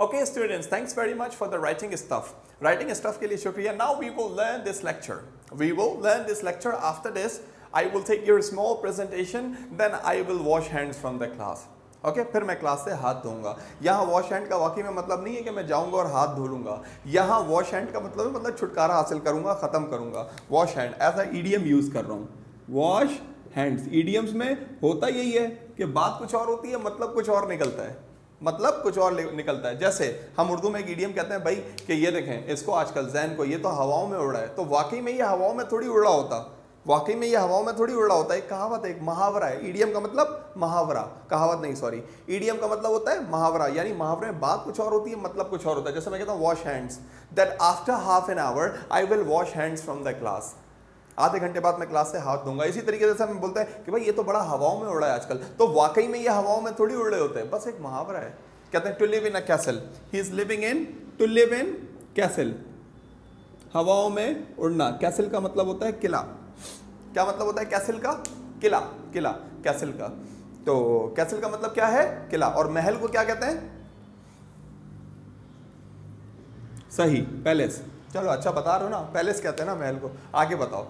Okay, students, thanks very much for the writing stuff. Writing stuff के लिए शुक्रिया. Now we will learn this lecture. We will learn this lecture. After this, I will take your small presentation. Then I will wash hands from the class. Okay फिर मैं class से हाथ धोऊंगा. यहाँ wash hand का वाकई में मतलब नहीं है कि मैं जाऊंगा और हाथ धो लूंगा. यहाँ वॉश हैंड का मतलब है मतलब छुटकारा हासिल करूंगा, खत्म करूंगा. वॉश हैंड ऐसा ईडियम यूज कर रहा हूँ. वॉश हैंड्स ईडियम्स में होता यही है कि बात कुछ और होती है, मतलब कुछ और निकलता है. मतलब कुछ और निकलता है. जैसे हम उर्दू में एक ईडियम कहते हैं भाई कि ये देखें इसको आजकल जैन को, ये तो हवाओं में उड़ रहा है. तो वाकई में ये हवाओं में थोड़ी उड़ रहा होता. वाकई में ये हवाओं में थोड़ी उड़ रहा होता है. एक कहावत है, एक मुहावरा है. ईडियम का मतलब मुहावरा, कहावत नहीं सॉरी. ईडियम का मतलब होता है मुहावरा, यानी मुहावरे में बात कुछ और होती है, मतलब कुछ और होता है. जैसे मैं कहता हूँ wash hands, that after half an hour I will wash hands from the class. आधे घंटे बाद मैं क्लास से हाथ धोऊंगा. इसी तरीके से हम बोलते हैं कि भाई ये तो बड़ा हवाओं में उड़ रहा है आजकल. तो वाकई में ये हवाओं में थोड़ी उड़ रहे होते हैं, बस एक मुहावरा है. कहते हैं to live in a castle, he is living in, to live in castle, हवाओं में उड़ना. कैसल का मतलब होता है किला. क्या मतलब होता है कैसल का? किला. किला कैसल का. तो कैसल का मतलब क्या है? किला. और महल को क्या कहते हैं? सही, पैलेस. चलो अच्छा बता रहे हो ना, पैलेस कहते हैं ना महल को. आगे बताओ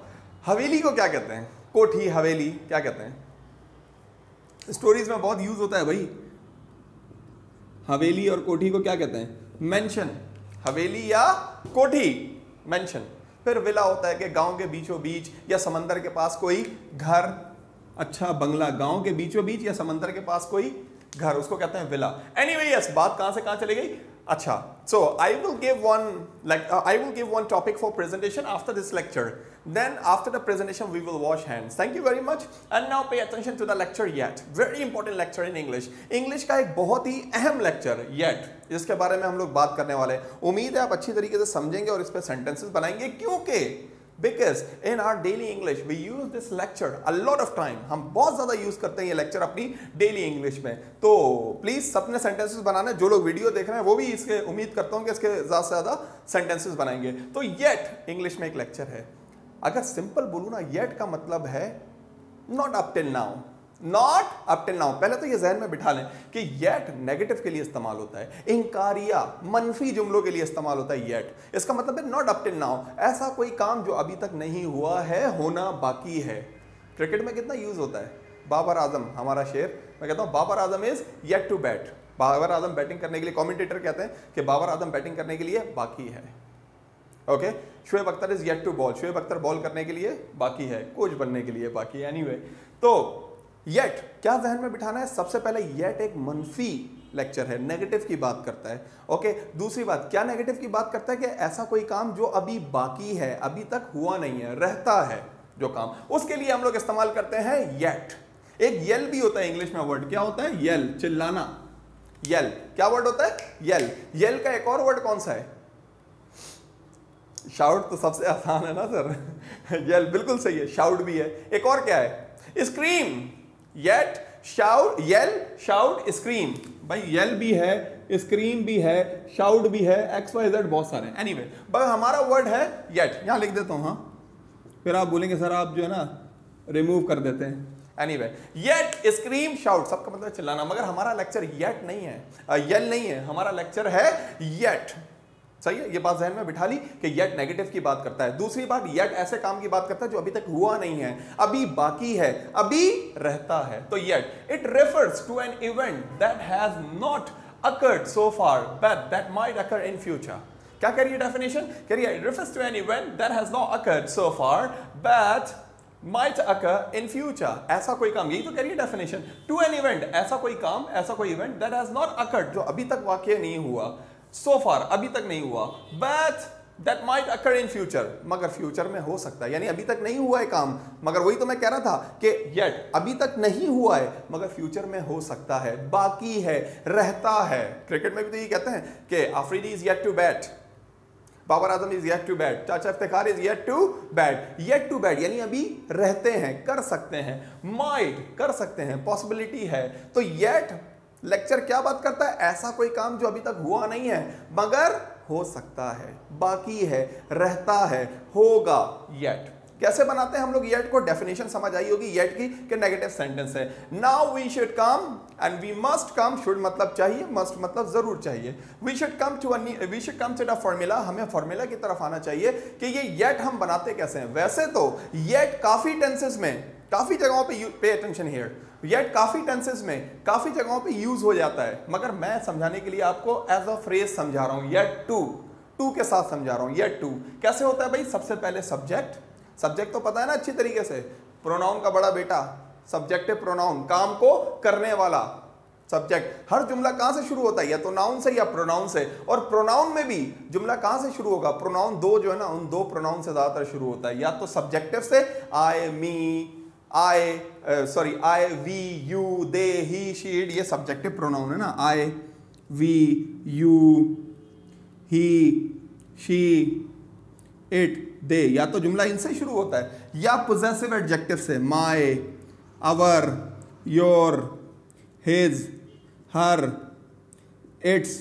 हवेली को क्या कहते हैं? कोठी, हवेली क्या कहते हैं? स्टोरीज में बहुत यूज होता है भाई. हवेली और कोठी को क्या कहते हैं? मेंशन. हवेली या कोठी, मेंशन. फिर विला होता है कि गांव के बीचों बीच या समंदर के पास कोई घर, अच्छा बंगला. गांव के बीचों बीच या समंदर के पास कोई घर, उसको कहते हैं विला. एनीवे यस, बात कहां से कहां चली गई? अच्छा, so I will give one topic for presentation after this lecture. Then after the presentation we will wash hands. Thank you very much. And now pay attention to the lecture yet. Very important lecture in English. English का एक बहुत ही अहम lecture yet, जिसके बारे में हम लोग बात करने वाले हैं. उम्मीद है आप अच्छी तरीके से समझेंगे और इस पे sentences बनाएंगे. क्योंकि Because in our daily English we use this lecture a lot of time. हम बहुत ज़्यादा यूज़ करते हैं ये लेक्चर अपनी डेली इंग्लिश में. तो प्लीज़ अपने सेंटेंसेस बनाने. जो लोग वीडियो देख रहे हैं वो भी इसके उम्मीद करता हूँ कि इसके ज़्यादा से ज़्यादा सेंटेंसेस बनाएंगे. तो येट इंग्लिश में एक लेक्चर है. अगर सिंपल बोलूँ ना, येट का मतलब है not up till now. Not up till now. पहले तो ये जहन में बिठा लें कि येट नेगेटिव के लिए इस्तेमाल होता है, इंकारिया मनफी जुमलों के लिए इस्तेमाल होता है येट. इसका मतलब है नॉट अप टिल नाउ, ऐसा कोई काम जो अभी तक नहीं हुआ है, होना बाकी है. क्रिकेट में कितना यूज होता है? बाबर आजम, हमारा शेर, मैं कहता हूँ Babar Azam is yet to bat. Babar Azam batting करने के लिए, कॉमेंटेटर कहते हैं कि बाबर आजम बैटिंग करने के लिए बाकी है. Okay, Shoaib Akhtar is yet to bowl, Shoaib Akhtar bowl करने के लिए बाकी है, कोच बनने के लिए बाकी है. एनीवे, तो येट क्या जहन में बिठाना है? सबसे पहले येट एक मनफी लेक्चर है, नेगेटिव की बात करता है. ओके, दूसरी बात, क्या नेगेटिव की बात करता है? कि ऐसा कोई काम जो अभी बाकी है, अभी तक हुआ नहीं है, रहता है जो काम, उसके लिए हम लोग इस्तेमाल करते हैं येट. एक येल भी होता है इंग्लिश में वर्ड. क्या होता है? येल, चिल्लाना. येल क्या वर्ड होता है? येल. येल का एक और वर्ड कौन सा है? शाउट तो सबसे आसान है ना सर. येल बिल्कुल सही है, शाउट भी है. एक और क्या है? Scream. Yet, shout, yell, shout, scream. भाई येल भी है, स्क्रीम भी है, शाउट भी है, XYZ बहुत सारे हैं. एनीवे, बस हमारा वर्ड है येट. यहां लिख देता हूं. हाँ, फिर आप बोलेंगे सर आप जो है ना रिमूव कर देते हैं. एनीवे, येट, स्क्रीम, शाउट सबका मतलब चिल्लाना. मगर हमारा लेक्चर येट नहीं है, येल नहीं है, हमारा लेक्चर है येट. सही है, ये बात जहन में बिठा ली कि येट नेगेटिव की बात करता है. दूसरी बात, येट ऐसे काम की बात करता है जो अभी तक हुआ नहीं है, अभी बाकी है, अभी रहता है. तो yet, it refers to an event that has not occurred so far but that might occur in future. क्या कह रही है डेफिनेशन? कह रही है it refers to an event that has not occurred so far but might occur in future. ऐसा कोई काम, यही तो कह रही है डेफिनेशन. टू एन इवेंट, ऐसा कोई काम, ऐसा कोई event that has not occurred, जो अभी तक वाकई नहीं हुआ, so far अभी तक नहीं हुआ, but that might occur in future, मगर फ्यूचर में हो सकता है. यानी अभी तक नहीं हुआ है काम, मगर वही तो मैं कह रहा था कि yet अभी तक नहीं हुआ है मगर फ्यूचर में हो सकता है, बाकी है, रहता है. क्रिकेट में भी तो ये कहते हैं कि Afridi is yet to bat, Babar Azam is yet to bat, चाचा Iftikhar is yet to bat. Yet to bat यानी अभी रहते हैं, कर सकते हैं. माइट कर सकते हैं, पॉसिबिलिटी है. तो येट लेक्चर क्या बात करता है? ऐसा कोई काम जो अभी तक हुआ नहीं है मगर हो सकता है, बाकी है, रहता है, होगा. येट कैसे बनाते हैं हम लोग येट को? डेफिनेशन समझ आई होगी येट की कि नेगेटिव सेंटेंस है। Now we should come and we must come, should मतलब चाहिए, मस्ट मतलब जरूर चाहिए। We should come to the formula, हमें फॉर्मूला की तरफ आना चाहिए कि ये येट हम बनाते कैसे हैं। वैसे तो येट काफी टेंसेस में, काफी जगहों पे, पे अटेंशन हियर, येट काफी टेंसेस में काफी जगहों पे यूज हो जाता है, मगर मैं समझाने के लिए आपको एज अ फ्रेज समझा रहा हूं, येट टू के साथ समझा रहा हूं। येट टू कैसे होता है भाई? सबसे पहले सब्जेक्ट, सब्जेक्ट तो पता है ना अच्छी तरीके से, प्रोनाउन का बड़ा बेटा, सब्जेक्टिव प्रोनाउन, काम को करने वाला सब्जेक्ट। हर जुमला कहां से शुरू होता है? या तो नाउन से या प्रोनाउन से। और प्रोनाउन में भी जुमला कहां से शुरू होगा? प्रोनाउन दो जो है ना, उन दो प्रोनाउन से ज्यादातर शुरू होता है, या तो सब्जेक्टिव से, I, me, I, we, you, they, he, she, it, ये सब्जेक्टिव प्रोनाउन है ना, I, we, you, he, she, it, they, या तो जुमला इनसे शुरू होता है, या पोजेसिव एडजेक्टिव से, my, our, your, his, her, its,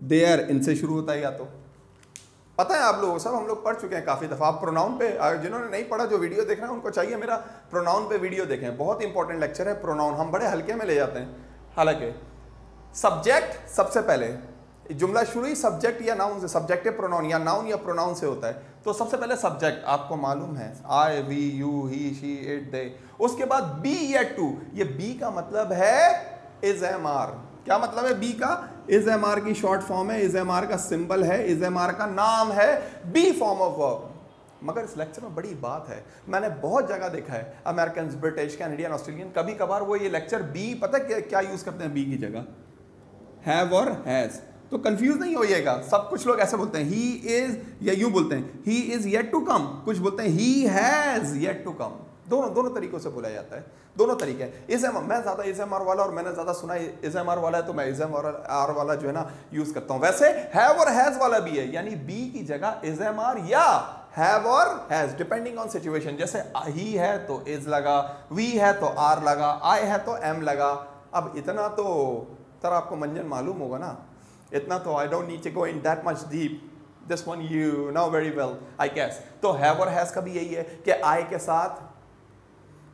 their, इनसे शुरू होता है। या तो पता है आप लोगों, सब हम लोग पढ़ चुके हैं काफी दफा। आप प्रोनाउन पे, जिन्होंने नहीं पढ़ा, जो वीडियो देख रहे हैं उनको चाहिए मेरा प्रोनाउन पे वीडियो देखें, बहुत इंपॉर्टेंट लेक्चर है प्रोनाउन, हम बड़े हल्के में ले जाते हैं। हालांकि सब्जेक्ट सबसे पहले, जुमला शुरू ही सब्जेक्ट या नाउन से, सब्जेक्टिव प्रोनाउन या नाउन या प्रोनाउन से होता है, तो सबसे पहले सब्जेक्ट आपको मालूम है, I, we, you, he, she, it, they. उसके बाद बी या टू, ये बी का मतलब है इज एम आर। क्या मतलब है बी का? इज एम आर की शॉर्ट फॉर्म है, इज एम आर का सिंबल है, इज एम आर का नाम है, बी फॉर्म ऑफ वर्ब। मगर इस लेक्चर में बड़ी बात है, मैंने बहुत जगह देखा है, अमेरिकन, ब्रिटिश, कैनेडियन, ऑस्ट्रेलियन, कभी कभार वो ये लेक्चर बी, पता क्या यूज करते हैं बी की जगह? हैव और हैज। तो कंफ्यूज नहीं होइएगा, सब कुछ लोग ऐसे बोलते हैं, ही इज, या यूं बोलते हैं he is yet to come, कुछ बोलते हैं he has yet to come. दोनों तरीकों से बोला जाता है, दोनों तरीके हैं। इज एम, मैं ज्यादा इज एम आर वाला, और मैंने ज्यादा सुना इज एम आर वाला है, तो मैं इज एम आर वाला जो है ना यूज करता हूं। वैसे हैव और हैज वाला भी है, यानी बी की जगह इज एम आर या हैव और हैज, डिपेंडिंग ऑन सिचुएशन। जैसे ही है तो इज लगा, वी है तो आर लगा, आई है तो एम लगा। अब इतना तो तरह आपको मंजन मालूम होगा ना, इतना तो I don't need to go in that much deep, this one you know very well I guess. तो हैव और हैज का भी यही है कि आई के साथ,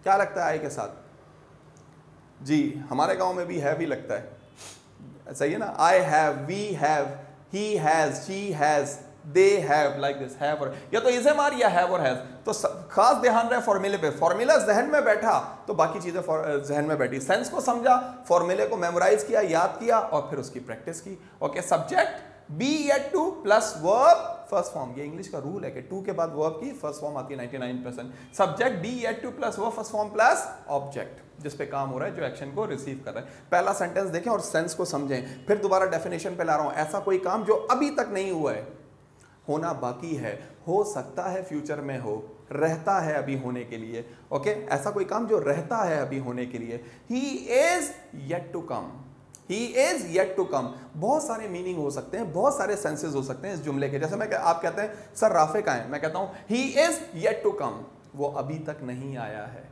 क्या लगता है आई के साथ? जी हमारे गांव में भी हैव ही लगता है, सही है ना? I have, we have, he has, she has, they have, like this, have और, या तो इज एम आर या हैव और हैज। तो खास ध्यान रहे फॉर्मूले पे, फॉर्मूला जहन में बैठा तो बाकी चीजें जहन में बैठी, सेंस को समझा, फॉर्मूले को मेमोराइज किया, याद किया, और फिर उसकी प्रैक्टिस की। Okay, subject be yet two plus verb first form, ये इंग्लिश का रूल है कि टू के बाद वर्ब की फर्स्ट फॉर्म आती है 99%। Subject be yet two plus verb first form plus object, जिस पे काम हो रहा है, जो एक्शन को रिसीव कर रहा है। पहला सेंटेंस देखें और सेंस को समझें, फिर दोबारा डेफिनेशन पे ला रहा हूं। ऐसा कोई काम जो अभी तक नहीं हुआ है, होना बाकी है, हो सकता है फ्यूचर में हो, रहता है अभी होने के लिए। ओके, ऐसा कोई काम जो रहता है अभी होने के लिए। He is yet to come, he is yet to come. बहुत सारे मीनिंग हो सकते हैं, बहुत सारे सेंसेस हो सकते हैं इस जुमले के। जैसे आप कहते हैं सर राफे कहाँ है, मैं कहता हूं he is yet to come, वो अभी तक नहीं आया है।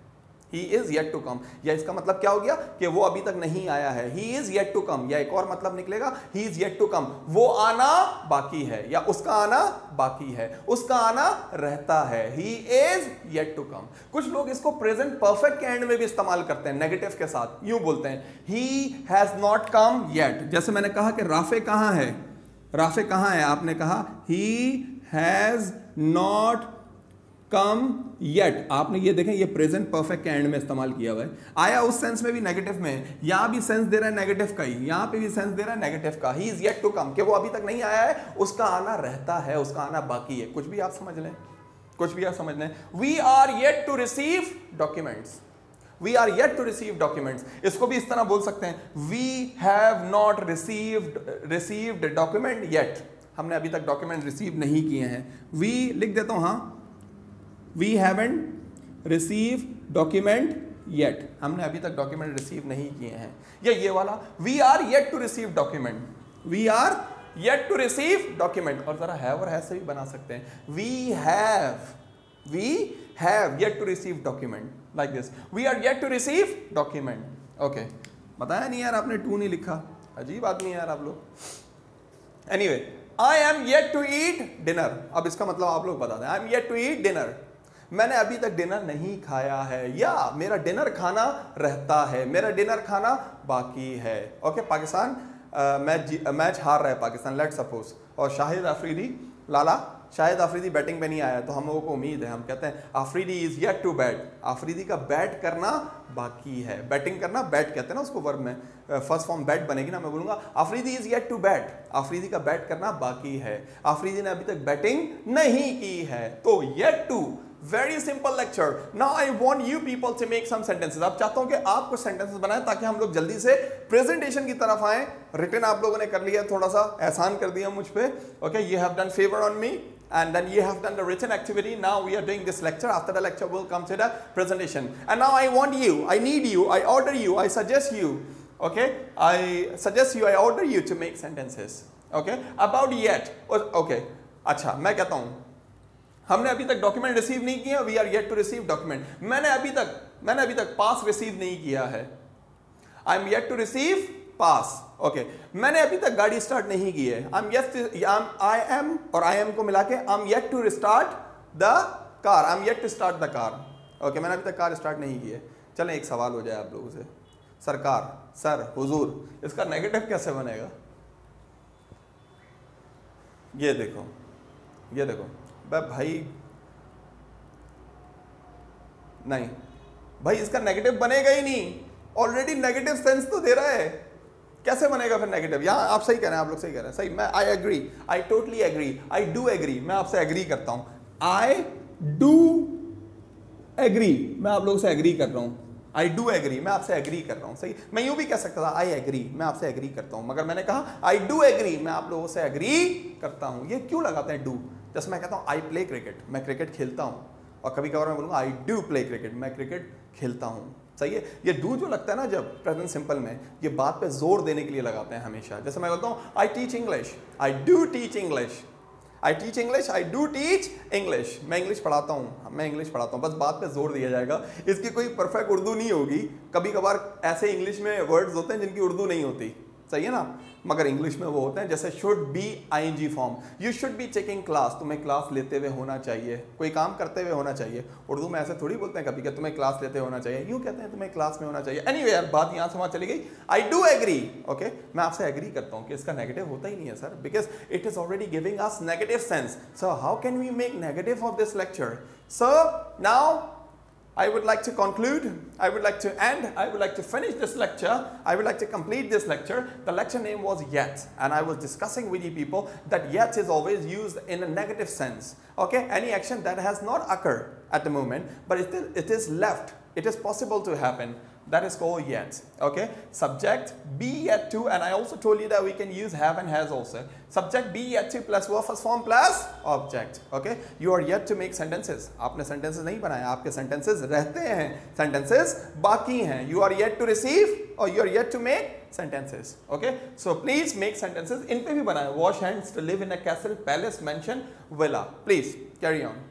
He is yet to come, या इसका मतलब क्या हो गया कि वो अभी तक नहीं आया है। He is yet to come, या एक और मतलब निकलेगा He is yet to come, वो आना बाकी है, या उसका आना बाकी है, उसका आना रहता है। He is yet to come। कुछ लोग इसको प्रेजेंट परफेक्ट के एंड में भी इस्तेमाल करते हैं, नेगेटिव के साथ, यूं बोलते हैं He has not come yet। जैसे मैंने कहा कि राफे कहां है, राफे कहां है, आपने कहा He has not come yet, आपने ये देखें, ये प्रेजेंट परफेक्ट के एंड में इस्तेमाल किया हुआ है। आया उस सेंस में भी नेगेटिव में, यहां भी सेंस दे रहा है नेगेटिव का ही, यहां पे भी सेंस दे रहा है नेगेटिव का। He is yet to come, कि वो अभी तक नहीं आया है, उसका आना रहता है, उसका आना बाकी है। कुछ भी आप समझ लें, कुछ भी आप समझ लें। We are yet to receive documents, we are yet to receive documents. इसको भी इस तरह बोल सकते हैं, we have not received document yet, हमने अभी तक डॉक्यूमेंट रिसीव नहीं किए हैं। वी लिख देता हूं, हाँ, We haven't received document yet, हमने अभी तक डॉक्यूमेंट रिसीव नहीं किए हैं। या ये वाला We are yet to receive document, We are yet to receive document, और जरा have और have से भी बना सकते हैं। We have yet to receive document, like this, We are yet to receive document। Okay, बताया नहीं यार आपने, टू नहीं लिखा, अजीब आदमी यार आप लोग। Anyway, I am yet to eat dinner, अब इसका मतलब आप लोग बता दें, I am yet to eat dinner। मैंने अभी तक डिनर नहीं खाया है, या मेरा डिनर खाना रहता है, मेरा डिनर खाना बाकी है। ओके, पाकिस्तान मैच हार रहा है पाकिस्तान, लेट सपोज, और शाहिद अफरीदी, लाला शाहिद अफरीदी बैटिंग पे नहीं आया, तो हम लोगों को उम्मीद है, हम कहते हैं Afridi is yet to bat, Afridi का बैट करना बाकी है। बैटिंग करना बैट कहते हैं ना उसको, वर्ब में फर्स्ट फॉर्म बैट बनेगी ना, मैं बोलूंगा Afridi is yet to bat, Afridi का बैट करना बाकी है, अफरीदी ने अभी तक बैटिंग नहीं की है, तो yet to, very simple lecture. Now I want you people to make some sentences. अब चाहता हूं कि आप कुछ सेंटेंसेस बनाएं ताकि हम लोग जल्दी से प्रेजेंटेशन की तरफ आए। रिटन आप लोगों ने कर लिया, थोड़ा सा एहसान कर दिया मुझ पे। Okay, you have done favour on me and then you have done the written activity. Now we are doing this lecture. After the lecture we'll come to the presentation, and now I want you, I need you, I order you, I suggest you, okay, I suggest you, I order you to make sentences, okay, about yet, okay, अच्छा मैं कहता हूँ हमने अभी तक document receive नहीं किया, we are yet to receive document. मैंने अभी तक पास रिसीव नहीं किया है, I am yet to receive pass. Okay, मैंने अभी तक गाड़ी स्टार्ट नहीं की है, आई एम और आई एम को मिला के I am yet to start the car, I am yet to start the car. Okay, मैंने अभी तक कार स्टार्ट नहीं की है। चलें एक सवाल हो जाए आप लोगों से, सरकार, सर, हुजूर, इसका नेगेटिव कैसे बनेगा? ये देखो भाई, नहीं भाई, इसका नेगेटिव बनेगा ही नहीं, ऑलरेडी नेगेटिव सेंस तो दे रहा है, कैसे बनेगा फिर नेगेटिव? यहां आप सही कह रहे हैं, आप लोग सही कह रहे हैं, सही। मैं I agree, I totally agree, I do agree, मैं आपसे एग्री करता हूं, आई डू एग्री, मैं आप लोगों से एग्री कर रहा हूं, आई डू एग्री, मैं आपसे एग्री कर रहा हूं, सही। मैं यूं भी कह सकता था आई एग्री, मैं आपसे एग्री करता हूं, मगर मैंने कहा आई डू एग्री, मैं आप लोगों से एग्री करता हूं। ये क्यों लगाते हैं डू? जैसे मैं कहता हूं आई प्ले क्रिकेट, मैं क्रिकेट खेलता हूं, और कभी कभार मैं बोलूंगा आई डू प्ले क्रिकेट, मैं क्रिकेट खेलता हूं, सही है। ये डू जो लगता है ना जब प्रेजेंट सिंपल में, ये बात पे जोर देने के लिए लगाते हैं हमेशा। जैसे मैं बोलता हूँ I teach English, I do teach English, I teach English, I do teach English, मैं इंग्लिश पढ़ाता हूँ, मैं इंग्लिश पढ़ाता हूँ, बस बात पे जोर दिया जाएगा। इसकी कोई परफेक्ट उर्दू नहीं होगी, कभी कभार ऐसे इंग्लिश में वर्ड्स होते हैं जिनकी उर्दू नहीं होती, सही है ना, मगर इंग्लिश में वो होते हैं। जैसे should be ING form, you should be taking class, तुम्हें क्लास लेते हुए होना चाहिए, कोई काम करते हुए होना चाहिए। उर्दू में ऐसे थोड़ी बोलते हैं कभी कि तुम्हें क्लास लेते होना चाहिए, यूँ कहते हैं तुम्हें क्लास में होना चाहिए। एनीवे यार, बात यहाँ से वहाँ चली गई। आई डू एग्री, ओके, मैं आपसे एग्री करता हूँ कि इसका नेगेटिव होता ही नहीं है sir, because it is already giving us negative sense, so how can we make negative of this lecture? So now I would like to conclude, I would like to end, I would like to finish this lecture, I would like to complete this lecture. The lecture name was yet, and I was discussing with you people that yet is always used in a negative sense. Okay, any action that has not occurred at the moment, but it is left, it is possible to happen. That is called yet. Okay, subject be yet to, and I also told you that we can use have and has also. Subject be yet to plus verb first form plus object. Okay, you are yet to make sentences. आपने sentences नहीं बनाए, आपके sentences रहते हैं, sentences बाकी हैं. You are yet to receive or you are yet to make sentences. Okay, so please make sentences. इन पे भी बनाए. Wash hands to live in a castle, palace, mansion, villa. Please carry on.